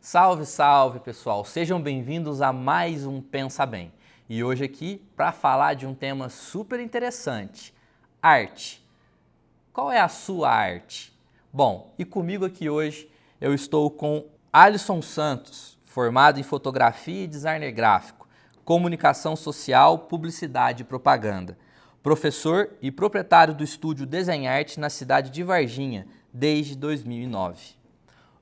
Salve, salve pessoal, sejam bem-vindos a mais um Pensa Bem. E hoje aqui para falar de um tema super interessante, arte. Qual é a sua arte? Bom, e comigo aqui hoje eu estou com Alisson Santos, formado em fotografia e designer gráfico, comunicação social, publicidade e propaganda, professor e proprietário do estúdio Desenharte na cidade de Varginha desde 2009.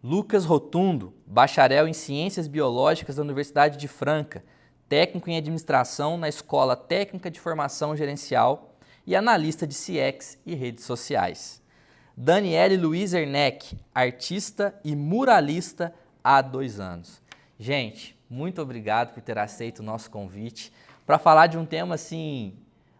Lucas Rotundo, bacharel em Ciências Biológicas da Universidade de Franca, técnico em Administração na Escola Técnica de Formação Gerencial e analista de CX e redes sociais. Daniele Luiz Erneck, artista e muralista há 2 anos. Gente, muito obrigado por ter aceito o nosso convite para falar de um tema assim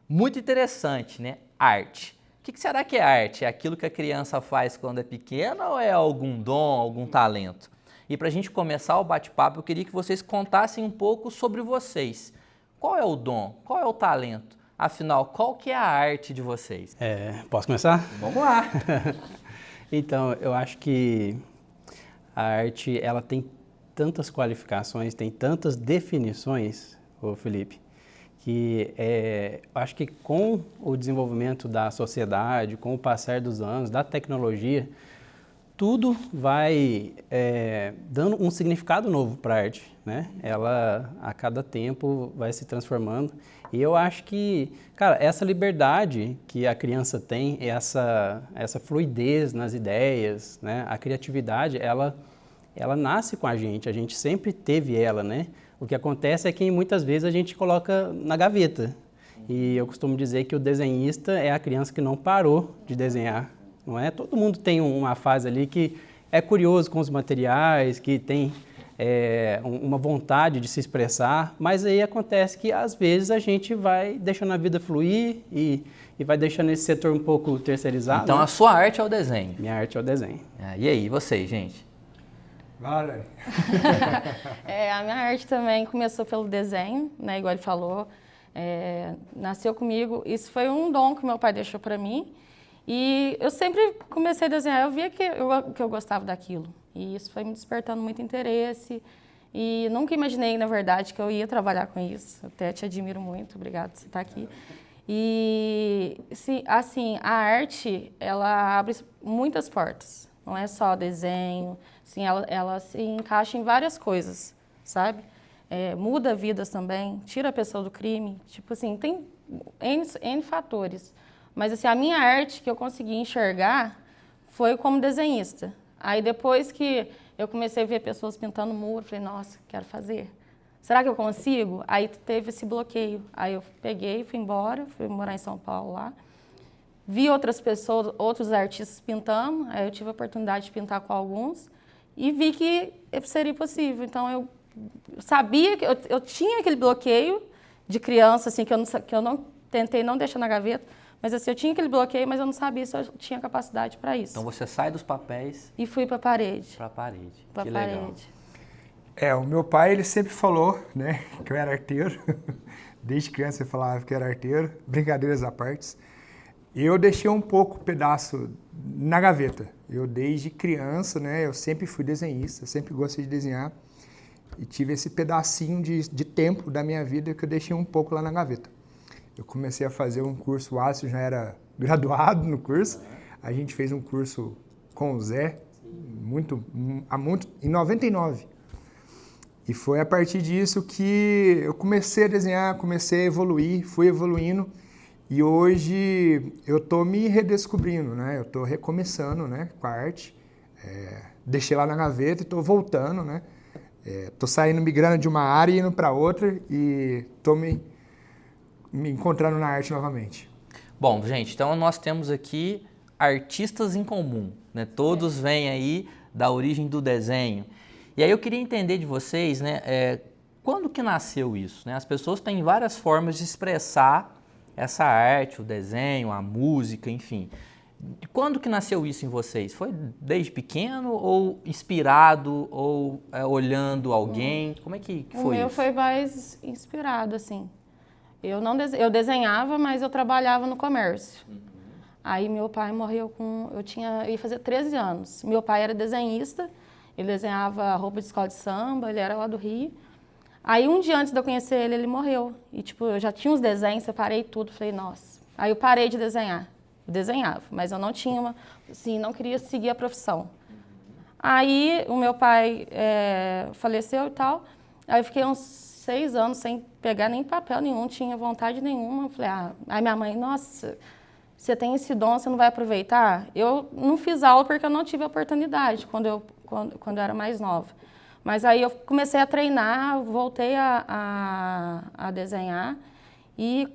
muito interessante, né? Arte. O que será que é arte? É aquilo que a criança faz quando é pequena ou é algum dom, algum talento? E para a gente começar o bate-papo, eu queria que vocês contassem um pouco sobre vocês. Qual é o dom? Qual é o talento? Afinal, qual que é a arte de vocês? Posso começar? Vamos lá! Então, eu acho que a arte, ela tem tantas qualificações, tem tantas definições, ô Felipe, que eu acho que com o desenvolvimento da sociedade, com o passar dos anos, da tecnologia, tudo vai dando um significado novo para a arte, né? Ela, a cada tempo, vai se transformando. E eu acho que, cara, essa liberdade que a criança tem, essa fluidez nas ideias, né? A criatividade, ela nasce com a gente sempre teve ela, né? O que acontece é que muitas vezes a gente coloca na gaveta. E eu costumo dizer que o desenhista é a criança que não parou de desenhar, não é? Todo mundo tem uma fase ali que é curioso com os materiais, que tem uma vontade de se expressar, mas aí acontece que às vezes a gente vai deixando a vida fluir e vai deixando esse setor um pouco terceirizado. Então, né? A sua arte é o desenho. Minha arte é o desenho. E aí, vocês, gente? Vale. A minha arte também começou pelo desenho, né? Igual ele falou. Nasceu comigo. Isso foi um dom que meu pai deixou para mim. E eu sempre comecei a desenhar. Eu via que eu gostava daquilo. E isso foi me despertando muito interesse. E nunca imaginei, na verdade, que eu ia trabalhar com isso. Até te admiro muito. Obrigada por você estar aqui. E, assim, a arte, ela abre muitas portas. Não é só desenho. Assim, ela se encaixa em várias coisas, sabe? Muda vidas também, tira a pessoa do crime. Tipo assim, tem N fatores. Mas assim, a minha arte que eu consegui enxergar foi como desenhista. Aí depois que eu comecei a ver pessoas pintando muro, falei, nossa, quero fazer. Será que eu consigo? Aí teve esse bloqueio. Aí eu peguei, fui embora, fui morar em São Paulo lá. Vi outras pessoas, outros artistas pintando, aí eu tive a oportunidade de pintar com alguns e vi que seria possível. Então eu sabia que eu tinha aquele bloqueio de criança, assim, que eu não tentei não deixar na gaveta, mas assim, eu tinha aquele bloqueio, mas eu não sabia se eu tinha capacidade para isso. Então você sai dos papéis e fui para a parede. Para a parede. Que legal. O meu pai, ele sempre falou, né, que eu era arteiro. Desde criança ele falava que eu era arteiro, brincadeiras à parte. Eu deixei um pouco o pedaço na gaveta. Eu, desde criança, né, eu sempre fui desenhista, sempre gostei de desenhar. E tive esse pedacinho de tempo da minha vida que eu deixei um pouco lá na gaveta. Eu comecei a fazer um curso, o Alisson já era graduado no curso. A gente fez um curso com o Zé, em 99. E foi a partir disso que eu comecei a desenhar, comecei a evoluir, fui evoluindo. E hoje eu estou me redescobrindo, né? Eu estou recomeçando, né, com a arte. Deixei lá na gaveta e estou voltando, né? Estou saindo, migrando de uma área e indo para outra e estou me encontrando na arte novamente. Bom, gente, então nós temos aqui artistas em comum, né? Todos vêm aí da origem do desenho. E aí eu queria entender de vocês, né? Quando que nasceu isso, né? As pessoas têm várias formas de expressar essa arte, o desenho, a música, enfim. Quando que nasceu isso em vocês? Foi desde pequeno ou inspirado ou olhando alguém? Como é que foi isso? O meu foi mais inspirado, assim. Eu desenhava, mas eu trabalhava no comércio. Aí meu pai morreu eu ia fazer 13 anos. Meu pai era desenhista Ele desenhava roupa de escola de samba, ele era lá do Rio. Aí um dia antes de eu conhecer ele, ele morreu. E tipo, eu já tinha uns desenhos, separei tudo, falei, nossa. Aí eu parei de desenhar. Eu desenhava, mas eu não tinha assim, não queria seguir a profissão. Aí o meu pai faleceu e tal. Aí eu fiquei uns 6 anos sem pegar nem papel nenhum, não tinha vontade nenhuma. Eu falei, aí minha mãe, nossa, você tem esse dom, você não vai aproveitar? Eu não fiz aula porque eu não tive oportunidade quando eu era mais nova. Mas aí eu comecei a treinar, voltei a desenhar e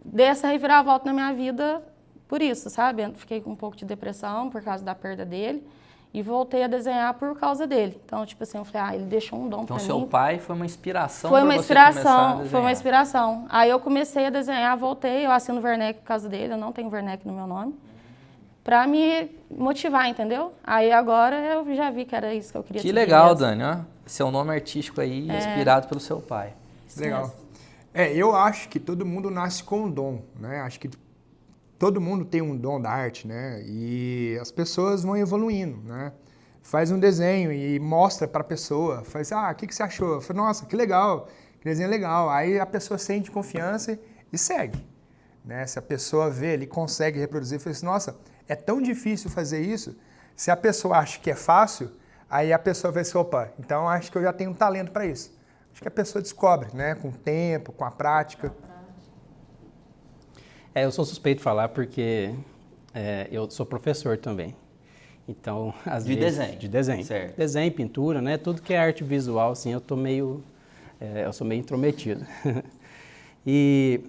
dei essa reviravolta na minha vida por isso, sabe? Eu fiquei com um pouco de depressão por causa da perda dele e voltei a desenhar por causa dele. Então, tipo assim, eu falei, ele deixou um dom pra mim. Então, seu pai foi uma inspiração Foi para uma você começar a desenhar. foi uma inspiração. Aí eu comecei a desenhar, voltei, eu assino Werneck por causa dele, eu não tenho Werneck no meu nome, pra me motivar, entendeu? Aí agora eu já vi que era isso que eu queria Que seguir legal, mesmo. Dani, ó. Seu nome artístico aí, inspirado pelo seu pai. Isso Legal. mesmo. Eu acho que todo mundo nasce com um dom, né? Acho que todo mundo tem um dom da arte, né? E as pessoas vão evoluindo, né? Faz um desenho e mostra para a pessoa, faz, o que você achou? Eu falei, nossa, que legal, que desenho legal. Aí a pessoa sente confiança e segue, né? Se a pessoa vê, ele consegue reproduzir, fala assim, nossa, é tão difícil fazer isso. Se a pessoa acha que é fácil, aí a pessoa vai assim, opa, então acho que eu já tenho um talento para isso. Acho que a pessoa descobre, né? Com o tempo, com a prática. Eu sou suspeito de falar porque eu sou professor também. Então, às De vezes... desenho. De desenho. Certo. Desenho, pintura, né? Tudo que é arte visual, assim, eu sou meio intrometido. E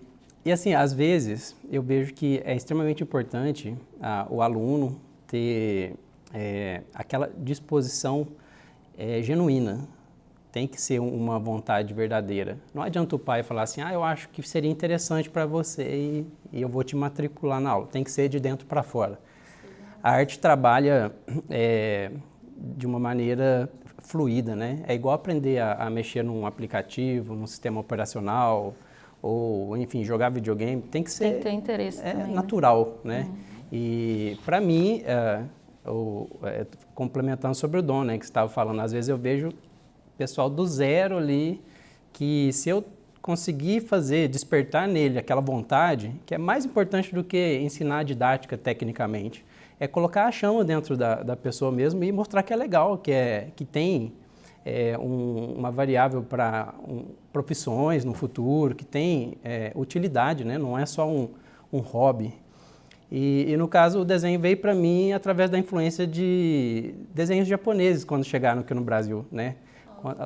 assim, às vezes, eu vejo que é extremamente importante o aluno ter aquela disposição genuína. Tem que ser uma vontade verdadeira. Não adianta o pai falar assim, eu acho que seria interessante para você e eu vou te matricular na aula. Tem que ser de dentro para fora. A arte trabalha de uma maneira fluida, né? É igual aprender a mexer num aplicativo, num sistema operacional, ou, enfim, jogar videogame. Tem que ser... Tem que ter interesse também, natural, né? E, para mim, complementando sobre o dom, né, que você estava falando, às vezes eu vejo pessoal do zero ali, que se eu conseguir despertar nele aquela vontade, que é mais importante do que ensinar a didática tecnicamente, é colocar a chama dentro da pessoa mesmo e mostrar que é legal, que tem uma variável para profissões no futuro, que tem utilidade, né? Não é só um hobby. E no caso, o desenho veio para mim através da influência de desenhos japoneses quando chegaram aqui no Brasil, né?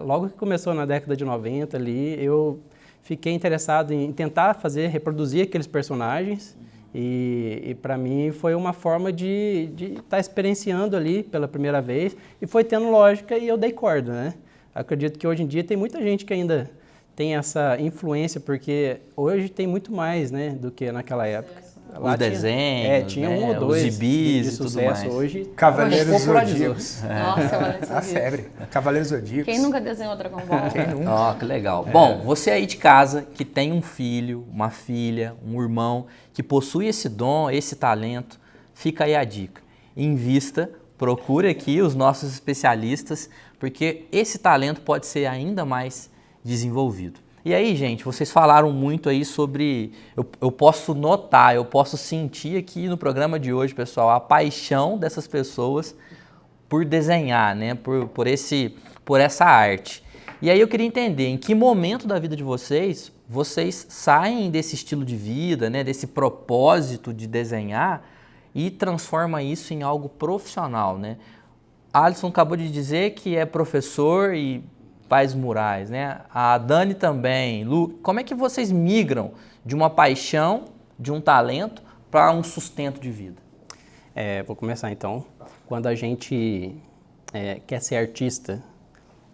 Logo que começou na década de 90 ali, eu fiquei interessado em tentar reproduzir aqueles personagens e para mim foi uma forma de estar experienciando ali pela primeira vez e foi tendo lógica e eu dei corda, né? Acredito que hoje em dia tem muita gente que ainda tem essa influência, porque hoje tem muito mais, né, do que naquela época. Os desenhos, tinha um ou dois os gibis de e tudo sucesso. mais. Hoje Cavaleiros popularizou. Zodíacos. Nossa, Cavaleiros A Zodíacos. febre. Cavaleiros Zodíacos. Quem nunca desenhou Dragon Ball? Quem nunca? Ó, que legal. Bom, você aí de casa que tem um filho, uma filha, um irmão que possui esse dom, esse talento, fica aí a dica. Invista, procure aqui os nossos especialistas, porque esse talento pode ser ainda mais desenvolvido. E aí, gente, vocês falaram muito aí sobre... Eu posso notar, eu posso sentir aqui no programa de hoje, pessoal, a paixão dessas pessoas por desenhar, né? Por essa arte. E aí eu queria entender, em que momento da vida de vocês saem desse estilo de vida, né? Desse propósito de desenhar e transforma isso em algo profissional, né? Alisson acabou de dizer que é professor e faz murais, né? A Dani também. Lu, como é que vocês migram de uma paixão, de um talento, para um sustento de vida? Vou começar então. Quando a gente quer ser artista,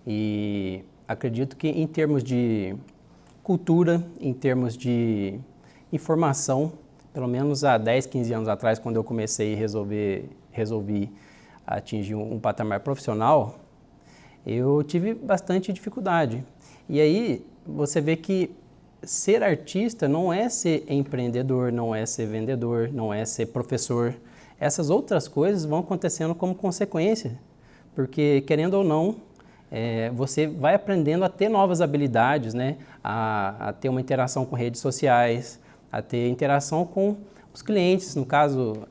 e acredito que em termos de cultura, em termos de informação, pelo menos há 10, 15 anos atrás, quando eu comecei e resolvi atingir um patamar profissional, eu tive bastante dificuldade. E aí você vê que ser artista não é ser empreendedor, não é ser vendedor, não é ser professor. Essas outras coisas vão acontecendo como consequência, porque querendo ou não, você vai aprendendo a ter novas habilidades, né? A ter uma interação com redes sociais, a ter interação com os clientes, no caso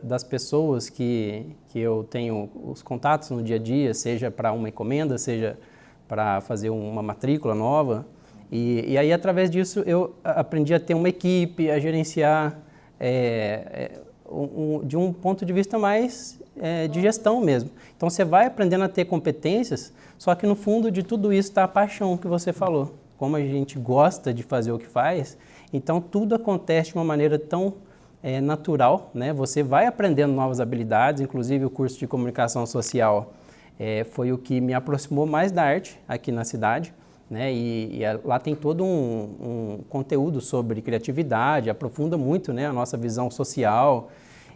das pessoas que eu tenho os contatos no dia a dia, seja para uma encomenda, seja para fazer uma matrícula nova. E aí, através disso, eu aprendi a ter uma equipe, a gerenciar de um ponto de vista mais de gestão mesmo. Então, você vai aprendendo a ter competências, só que no fundo de tudo isso está a paixão que você falou. Como a gente gosta de fazer o que faz, então tudo acontece de uma maneira tão natural, né? Você vai aprendendo novas habilidades, inclusive o curso de comunicação social foi o que me aproximou mais da arte aqui na cidade, né? E lá tem todo um conteúdo sobre criatividade, aprofunda muito, né, a nossa visão social,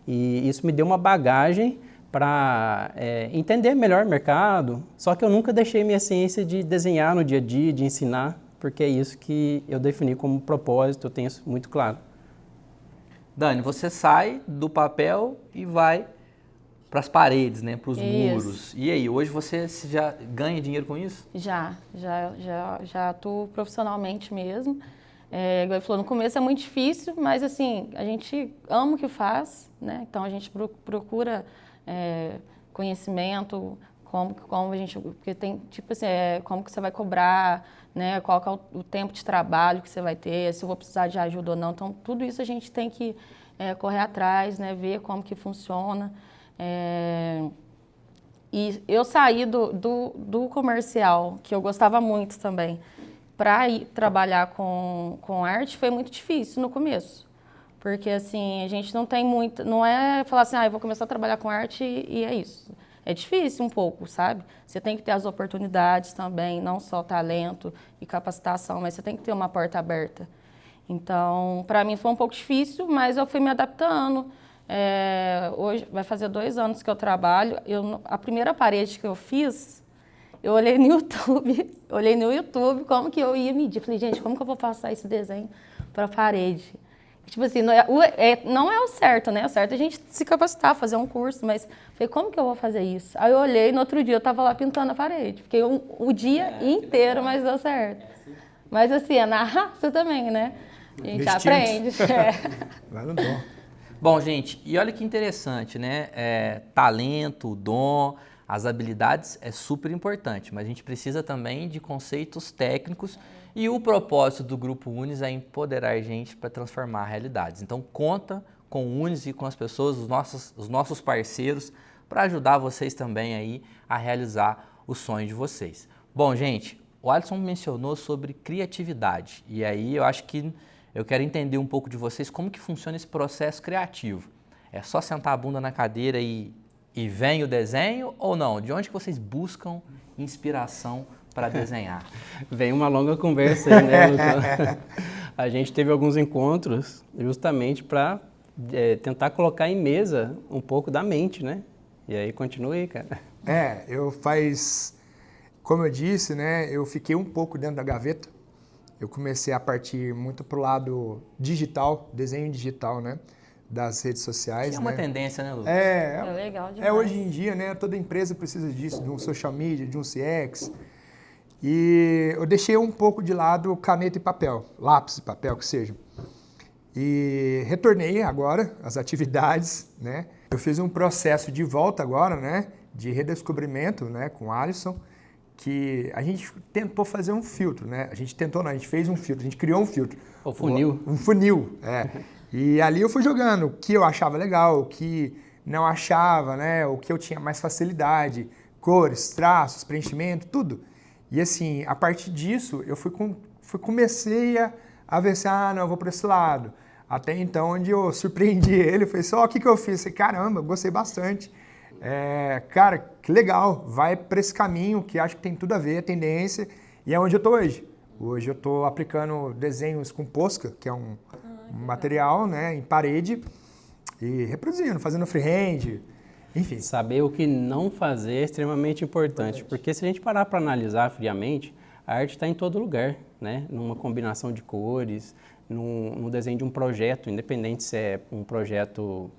e isso me deu uma bagagem para entender melhor o mercado, só que eu nunca deixei minha ciência de desenhar no dia a dia, de ensinar, porque é isso que eu defini como propósito, eu tenho isso muito claro. Dani, você sai do papel e vai para as paredes, né, para os muros. E aí, hoje você já ganha dinheiro com isso? Já atuo profissionalmente mesmo. Igual ele falou, no começo é muito difícil, mas assim, a gente ama o que faz, né? Então a gente procura conhecimento, como a gente, porque tem tipo assim, como que você vai cobrar, né? Qual que é o tempo de trabalho que você vai ter, se eu vou precisar de ajuda ou não. Então tudo isso a gente tem que correr atrás, né? Ver como que funciona. E eu saí do comercial, que eu gostava muito também, para ir trabalhar com arte foi muito difícil no começo. Porque assim, a gente não tem muito, não é falar assim, eu vou começar a trabalhar com arte e é isso. É difícil um pouco, sabe? Você tem que ter as oportunidades também, não só talento e capacitação, mas você tem que ter uma porta aberta. Então, para mim foi um pouco difícil, mas eu fui me adaptando. Hoje vai fazer 2 anos que eu trabalho. A primeira parede que eu fiz, eu olhei no YouTube como que eu ia medir. Falei, gente, como que eu vou passar esse desenho para a parede? Tipo assim, não é o certo, né? O certo é a gente se capacitar, fazer um curso, mas falei, como que eu vou fazer isso? Aí eu olhei, no outro dia eu estava lá pintando a parede. Fiquei o dia inteiro, mas deu certo. Mas assim, é na raça também, né? A gente aprende. Vai no dom. Bom, gente, e olha que interessante, né? Talento, dom, as habilidades é super importante, mas a gente precisa também de conceitos técnicos e o propósito do Grupo Unis é empoderar a gente para transformar realidades. Então, conta com o Unis e com as pessoas, os nossos parceiros, para ajudar vocês também aí a realizar o sonho de vocês. Bom, gente, o Alisson mencionou sobre criatividade e aí eu acho que eu quero entender um pouco de vocês como que funciona esse processo criativo. É só sentar a bunda na cadeira e vem o desenho ou não? De onde que vocês buscam inspiração para desenhar? Vem uma longa conversa aí, né, Lucas? A gente teve alguns encontros justamente para tentar colocar em mesa um pouco da mente, né? E aí, continue, cara. Como eu disse, né, eu fiquei um pouco dentro da gaveta. Eu comecei a partir muito pro lado digital, desenho digital, né? Das redes sociais. Que é uma tendência, né, Lucas? É legal demais. Hoje em dia, né? Toda empresa precisa disso, de um social media, de um CX. E eu deixei um pouco de lado caneta e papel, lápis e papel, que seja. E retornei agora às atividades, né? Eu fiz um processo de volta agora, né? De redescobrimento, né? Com o Alisson, que a gente tentou fazer um filtro, né? A gente fez um filtro, a gente criou um filtro. O funil. Um funil, E ali eu fui jogando o que eu achava legal, o que não achava, né? O que eu tinha mais facilidade, cores, traços, preenchimento, tudo. E assim, a partir disso, eu comecei a ver assim, não, eu vou para esse lado. Até então, onde eu surpreendi ele, foi só o que eu fiz. Falei, caramba, gostei bastante. Cara, que legal, vai para esse caminho que acho que tem tudo a ver, a tendência, e é onde eu estou hoje. Hoje eu estou aplicando desenhos com Posca, que é um material, né, em parede, e reproduzindo, fazendo freehand, enfim. Saber o que não fazer é extremamente importante, porque se a gente parar para analisar friamente, a arte está em todo lugar, né? Numa combinação de cores, no desenho de um projeto, independente se é um projeto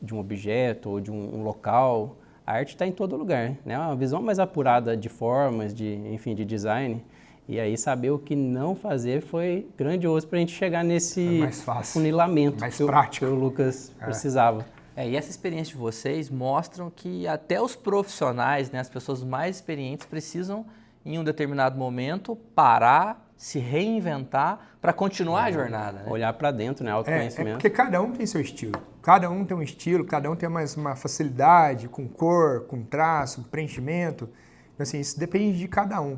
de um objeto ou de um local, a arte está em todo lugar, né? Uma visão mais apurada de formas, enfim, de design. E aí saber o que não fazer foi grandioso para a gente chegar nesse afunilamento que o Lucas precisava. E essa experiência de vocês mostram que até os profissionais, né, as pessoas mais experientes precisam, em um determinado momento, parar, se reinventar para continuar a jornada. Né? Olhar para dentro, né? Autoconhecimento. Porque cada um tem seu estilo. Cada um tem um estilo, cada um tem mais uma facilidade com cor, com traço, preenchimento. Assim, isso depende de cada um.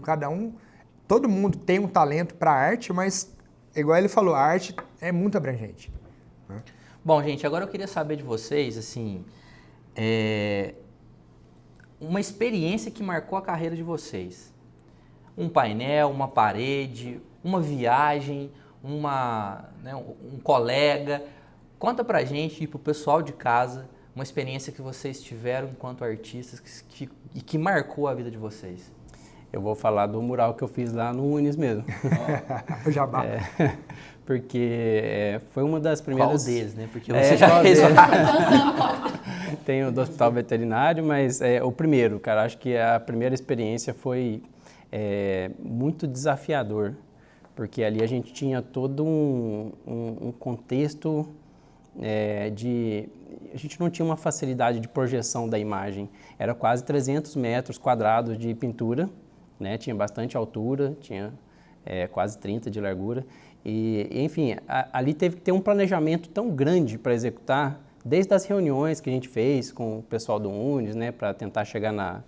Todo mundo tem um talento para a arte, mas, igual ele falou, a arte é muito abrangente. Né? Bom, gente, agora eu queria saber de vocês, assim, uma experiência que marcou a carreira de vocês. Um painel, uma parede, uma viagem, um colega. Conta pra gente e pro pessoal de casa uma experiência que vocês tiveram enquanto artistas e que marcou a vida de vocês. Eu vou falar do mural que eu fiz lá no Unis mesmo. O Jabá. Porque foi uma das primeiras... Qual deles, né? Porque você já fez Tem o do Hospital Veterinário, mas o primeiro, cara, acho que a primeira experiência foi muito desafiador, porque ali a gente tinha todo um contexto a gente não tinha uma facilidade de projeção da imagem, era quase 300 metros quadrados de pintura, né? Tinha bastante altura, tinha quase 30 de largura, e enfim, ali teve que ter um planejamento tão grande para executar, desde as reuniões que a gente fez com o pessoal do Unis, né, para tentar chegar na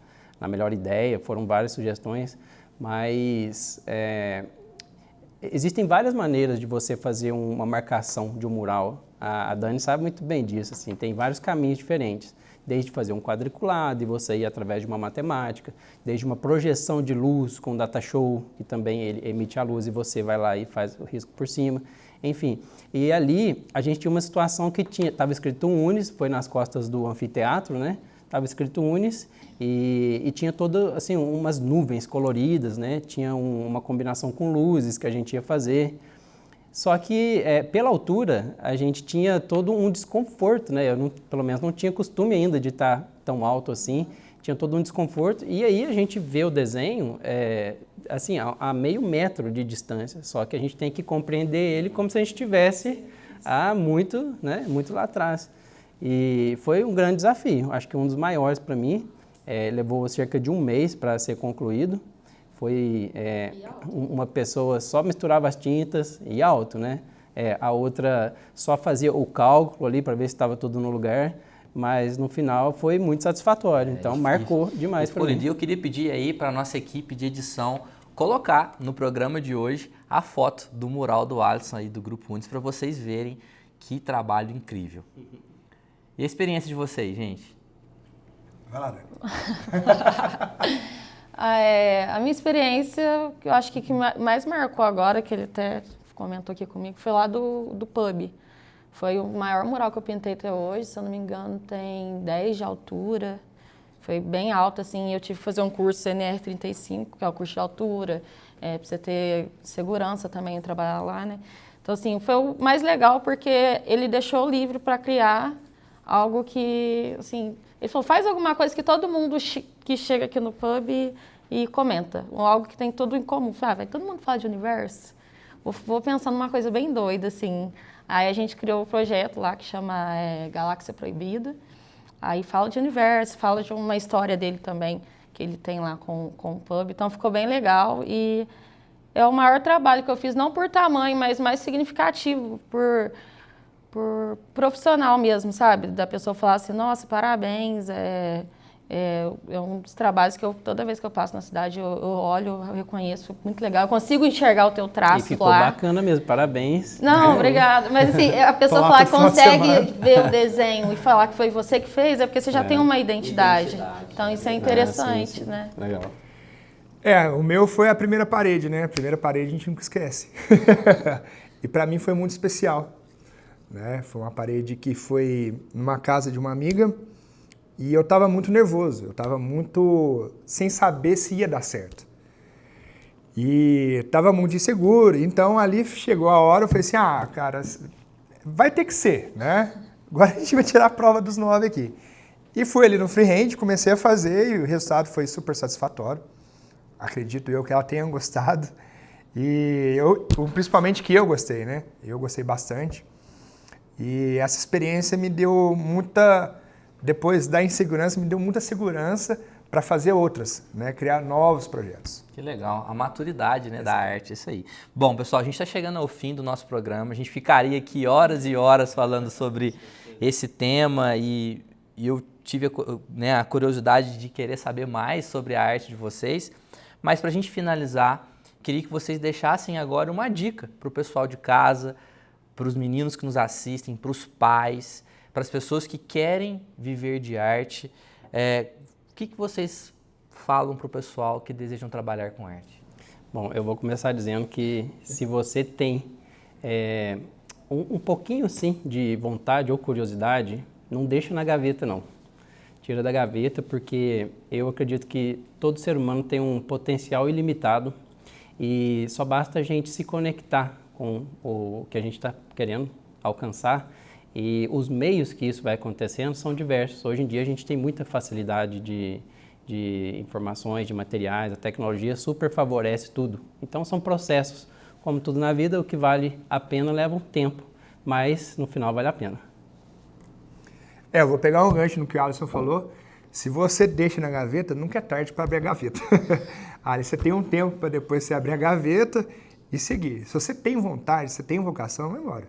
melhor ideia, foram várias sugestões, mas existem várias maneiras de você fazer uma marcação de um mural. A Dani sabe muito bem disso, assim, tem vários caminhos diferentes, desde fazer um quadriculado e você ir através de uma matemática, desde uma projeção de luz com data show, que também ele emite a luz e você vai lá e faz o risco por cima, enfim. E ali a gente tinha uma situação que estava escrito Unis, foi nas costas do anfiteatro, né? Estava escrito Unis e tinha todo, assim, umas nuvens coloridas, né? Tinha uma combinação com luzes que a gente ia fazer. Só que, pela altura, a gente tinha todo um desconforto, né? Eu, pelo menos, não tinha costume ainda de estar tão alto assim. Tinha todo um desconforto. E aí a gente vê o desenho, assim, a meio metro de distância. Só que a gente tem que compreender ele como se a gente estivesse muito lá atrás. E foi um grande desafio. Acho que um dos maiores para mim. Levou cerca de um mês para ser concluído. Foi uma pessoa só misturava as tintas e alto, né? A outra só fazia o cálculo ali para ver se estava tudo no lugar, mas no final foi muito satisfatório, então marcou demais para mim. Eu queria pedir aí para a nossa equipe de edição colocar no programa de hoje a foto do mural do Alisson aí do Grupo Unis para vocês verem que trabalho incrível. E a experiência de vocês, gente? Vai lá, Dani. A minha experiência, que eu acho que mais marcou agora, que ele até comentou aqui comigo, foi lá do pub. Foi o maior mural que eu pintei até hoje, se eu não me engano, tem 10 de altura. Foi bem alto, assim, eu tive que fazer um curso NR35, que é o curso de altura, para você ter segurança também em trabalhar lá, né? Então, assim, foi o mais legal porque ele deixou livre para criar algo que, assim, ele falou, faz alguma coisa que todo mundo que chega aqui no pub e comenta, algo que tem tudo em comum. Vai todo mundo falar de universo? Vou pensar numa coisa bem doida, assim. Aí a gente criou um projeto lá que chama Galáxia Proibida. Aí fala de universo, fala de uma história dele também, que ele tem lá com o pub. Então ficou bem legal e é o maior trabalho que eu fiz, não por tamanho, mas mais significativo, por profissional mesmo, sabe? Da pessoa falar assim, nossa, parabéns, é um dos trabalhos que toda vez que eu passo na cidade, eu olho, eu reconheço, muito legal, eu consigo enxergar o teu traço lá. E ficou bacana mesmo, parabéns. Não, obrigada, mas assim, a pessoa falar que consegue ver o desenho e falar que foi você que fez, é porque você já tem uma identidade. Então isso é interessante, sim. Né? Legal. O meu foi a primeira parede, né? A primeira parede a gente nunca esquece. E para mim foi muito especial. Né? Foi uma parede que foi numa casa de uma amiga e eu estava muito nervoso, eu estava muito sem saber se ia dar certo. E estava muito inseguro, então ali chegou a hora, eu falei assim, cara, vai ter que ser, né? Agora a gente vai tirar a prova dos 9 aqui. E fui ali no freehand, comecei a fazer e o resultado foi super satisfatório. Acredito eu que ela tenha gostado. E principalmente que eu gostei, né? Eu gostei bastante. E essa experiência me deu depois da insegurança, me deu muita segurança para fazer outras, né? Criar novos projetos. Que legal, a maturidade, né, da arte, isso aí. Bom, pessoal, a gente está chegando ao fim do nosso programa, a gente ficaria aqui horas e horas falando sobre esse tema e eu tive a curiosidade de querer saber mais sobre a arte de vocês, mas para a gente finalizar, queria que vocês deixassem agora uma dica para o pessoal de casa, para os meninos que nos assistem, para os pais, para as pessoas que querem viver de arte. O que vocês falam para o pessoal que desejam trabalhar com arte? Bom, eu vou começar dizendo que se você tem um pouquinho sim de vontade ou curiosidade, não deixa na gaveta não. Tira da gaveta porque eu acredito que todo ser humano tem um potencial ilimitado e só basta a gente se conectar com o que a gente está querendo alcançar e os meios que isso vai acontecendo são diversos. Hoje em dia a gente tem muita facilidade de informações, de materiais, a tecnologia super favorece tudo. Então são processos, como tudo na vida, o que vale a pena leva um tempo, mas no final vale a pena. Eu vou pegar um gancho no que o Alisson falou. Se você deixa na gaveta, nunca é tarde para abrir a gaveta. Aí você tem um tempo para depois você abrir a gaveta e seguir. Se você tem vontade, se você tem vocação, vai embora.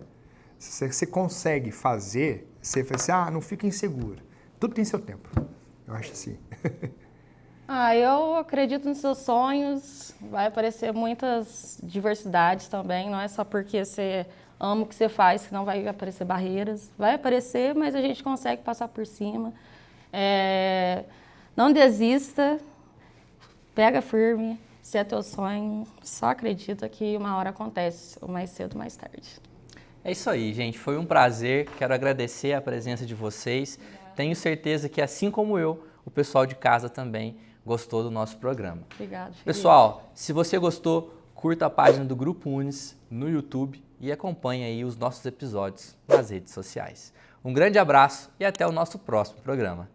Se você consegue fazer, você fala assim, não fica inseguro. Tudo tem seu tempo. Eu acho assim. Eu acredito nos seus sonhos. Vai aparecer muitas diversidades também. Não é só porque você ama o que você faz que não vai aparecer barreiras. Vai aparecer, mas a gente consegue passar por cima. Não desista. Pega firme. Se é teu sonho, só acredita que uma hora acontece. Ou mais cedo ou mais tarde. É isso aí, gente. Foi um prazer. Quero agradecer a presença de vocês. Tenho certeza que, assim como eu, o pessoal de casa também gostou do nosso programa. Obrigado, Felipe. Pessoal, se você gostou, curta a página do Grupo Unis no YouTube e acompanhe aí os nossos episódios nas redes sociais. Um grande abraço e até o nosso próximo programa.